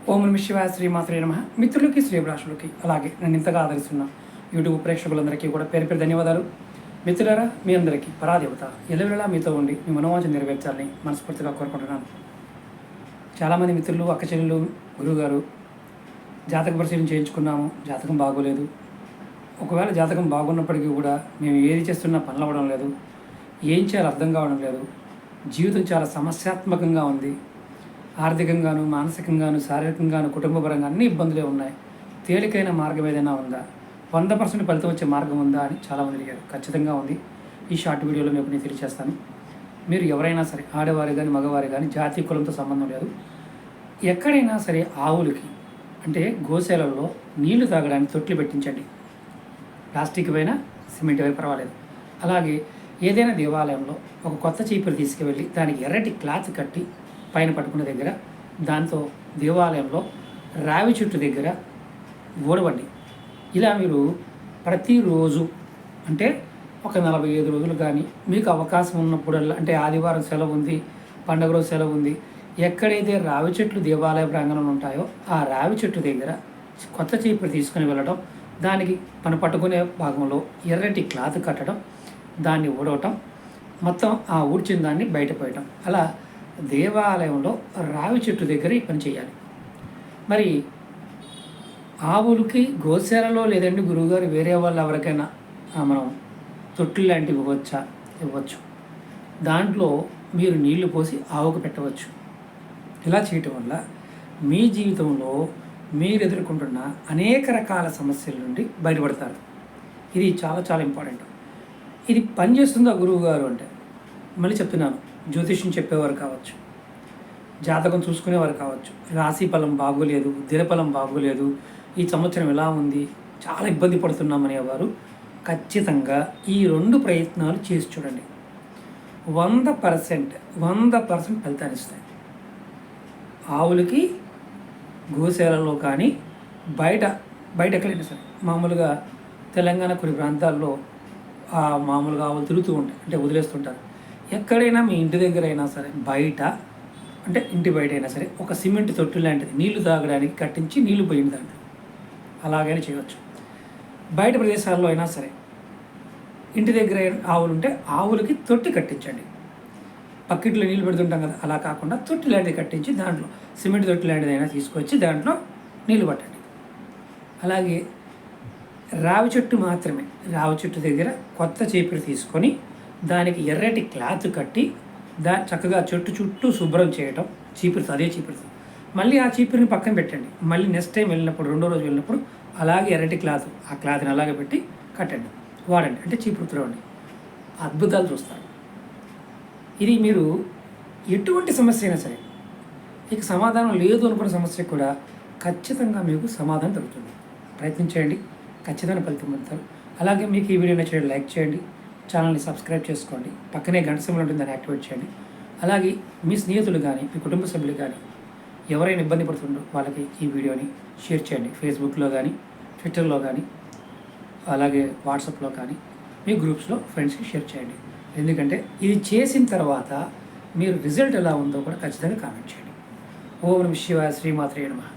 ఓం నమ శివాయ శ్రీమాత్రే నమః. మిత్రులకి శ్రీభిలాషులకి అలాగే నన్ను ఇంతగా ఆదరిస్తున్న యూట్యూబ్ ప్రేక్షకులందరికీ కూడా పేరు పేరు ధన్యవాదాలు. మిత్రులారా, మీ అందరికీ పరాదేవత ఎల్లవేళలా మీతో ఉండి మీ మనోవాంఛ నెరవేర్చాలని మనస్ఫూర్తిగా కోరుకుంటున్నాను. చాలామంది మిత్రులు, అక్క చెల్లెలు, గురువుగారు జాతక పరిశీలన చేయించుకున్నాము, జాతకం బాగోలేదు. ఒకవేళ జాతకం బాగున్నప్పటికీ కూడా మేము ఏది చేస్తున్నా పనులు అవ్వడం లేదు, ఏం చేయాలో అర్థం కావడం లేదు, జీవితం చాలా సమస్యాత్మకంగా ఉంది, ఆర్థికంగాను, మానసికంగాను, శారీరకంగాను, కుటుంబపరంగా అన్ని ఇబ్బందులే ఉన్నాయి, తేలికైన మార్గం ఏదైనా ఉందా, 100% ఫలితం వచ్చే మార్గం ఉందా అని చాలామంది అడిగారు. ఖచ్చితంగా ఉంది. ఈ షార్ట్ వీడియోలో మీకు నేను తెలియజేస్తాను. మీరు ఎవరైనా సరే, ఆడవారు కానీ మగవారు కానీ, జాతి కులంతో సంబంధం లేదు, ఎక్కడైనా సరే ఆవులకి అంటే గోశాలల్లో నీళ్లు తాగడానికి తొట్లు పెట్టించండి. ప్లాస్టిక్ పైన, సిమెంట్ పైన పర్వాలేదు. అలాగే ఏదైనా దేవాలయంలో ఒక కొత్త చీపురు తీసుకువెళ్ళి దానికి ఎర్రటి క్లాత్ కట్టి పైన పట్టుకున్న దగ్గర దాంతో దేవాలయంలో రావి చెట్టు దగ్గర ఊడవండి. ఇలా మీరు ప్రతిరోజు అంటే ఒక 45 రోజులు కానీ మీకు అవకాశం ఉన్నప్పుడల్లా, అంటే ఆదివారం సెలవు ఉంది, పండుగ రోజు సెలవు ఉంది, ఎక్కడైతే రావి చెట్లు దేవాలయ ప్రాంగణంలో ఉంటాయో ఆ రావి చెట్టు దగ్గర కొత్త చీపురు తీసుకుని వెళ్ళడం, దానికి మనం పట్టుకునే భాగంలో ఎర్రటి క్లాత్ కట్టడం, దాన్ని ఊడవటం, మొత్తం ఆ ఊడ్చిన దాన్ని బయటపోయటం, అలా దేవాలయంలో రావి చెట్టు దగ్గర ఈ పని చేయాలి. మరి ఆవులకి గోశాలలో లేదండి గురువుగారు వేరే వాళ్ళు ఎవరికైనా మనం తొట్లు లాంటివి ఇవ్వచ్చు. దాంట్లో మీరు నీళ్లు పోసి ఆవుకు పెట్టవచ్చు. ఇలా చేయటం వల్ల మీ జీవితంలో మీరు ఎదుర్కొంటున్న అనేక రకాల సమస్యల నుండి బయటపడతారు. ఇది చాలా చాలా ఇంపార్టెంట్. ఇది పనిచేస్తుందా గురువు గారు అంటే, మళ్ళీ చెప్తున్నాను, జ్యోతిష్యం చెప్పేవారు కావచ్చు, జాతకం చూసుకునేవారు కావచ్చు, రాశి ఫలం బాగోలేదు, దినఫలం బాగోలేదు, ఈ సంవత్సరం ఎలా ఉంది, చాలా ఇబ్బంది పడుతున్నామనేవారు ఖచ్చితంగా ఈ 2 ప్రయత్నాలు చేసి చూడండి. 100% ఫలితాన్ని ఇస్తాయి. ఆవులకి గోశాలలో కానీ బయట ఎక్కడైనా సరే, మామూలుగా తెలంగాణ కొన్ని ప్రాంతాల్లో మామూలుగా ఆవులు తిరుగుతూ ఉంటాయి, అంటే వదిలేస్తుంటారు. ఎక్కడైనా మీ ఇంటి దగ్గర అయినా సరే, బయట అంటే ఇంటి బయట అయినా సరే, ఒక సిమెంట్ తొట్టు లాంటిది నీళ్లు తాగడానికి కట్టించి నీళ్లు పోయింది దాంట్లో, అలాగైనా చేయవచ్చు. బయట ప్రదేశాల్లో అయినా సరే, ఇంటి దగ్గర ఆవులు ఉంటే ఆవులకి తొట్టి కట్టించండి. పక్కిట్లో నీళ్ళు పెడుతుంటాం కదా, అలా కాకుండా తొట్టి లాంటిది కట్టించి దాంట్లో సిమెంట్ తొట్టి లాంటిది అయినా తీసుకొచ్చి దాంట్లో నీళ్ళు పట్టండి. అలాగే రావి చెట్టు మాత్రమే, రావి చెట్టు దగ్గర కొత్త చీపురు తీసుకొని దానికి ఎర్రటి క్లాత్ కట్టి చక్కగా చెట్టు చుట్టూ శుభ్రం చేయటం, అదే చీపురుతో మళ్ళీ ఆ చీపురిని పక్కన పెట్టండి. మళ్ళీ నెక్స్ట్ టైం వెళ్ళినప్పుడు, 2వ రోజు వెళ్ళినప్పుడు అలాగే ఎర్రటి క్లాత్, ఆ క్లాత్ని అలాగే పెట్టి కట్టండి, వాడండి, అంటే చీపురుతో రండి. అద్భుతాలు చూస్తారు. ఇది మీరు ఎటువంటి సమస్య అయినా సరే, ఇక సమాధానం లేదు అనుకున్న సమస్యకు కూడా ఖచ్చితంగా మీకు సమాధానం దొరుకుతుంది. ప్రయత్నించండి, ఖచ్చితంగా ఫలితం పొందుతారు. అలాగే మీకు ఈ వీడియో నచ్చినట్లయితే లైక్ చేయండి, ఛానల్ని సబ్స్క్రైబ్ చేసుకోండి, పక్కనే గంట సింబల్ ఉంటుంది, దాన్ని యాక్టివేట్ చేయండి. అలాగే మీ స్నేహితులు కానీ, మీ కుటుంబ సభ్యులు కానీ ఎవరైనా ఇబ్బంది పడుతుండో వాళ్ళకి ఈ వీడియోని షేర్ చేయండి. ఫేస్బుక్లో కానీ, ట్విట్టర్లో కానీ, అలాగే వాట్సాప్లో కానీ, మీ గ్రూప్స్లో ఫ్రెండ్స్కి షేర్ చేయండి. ఎందుకంటే ఇది చేసిన తర్వాత మీరు రిజల్ట్ ఎలా ఉందో కూడా ఖచ్చితంగా కామెంట్ చేయండి. ఓం నమః శివాయ శ్రీమాత్రే నమః.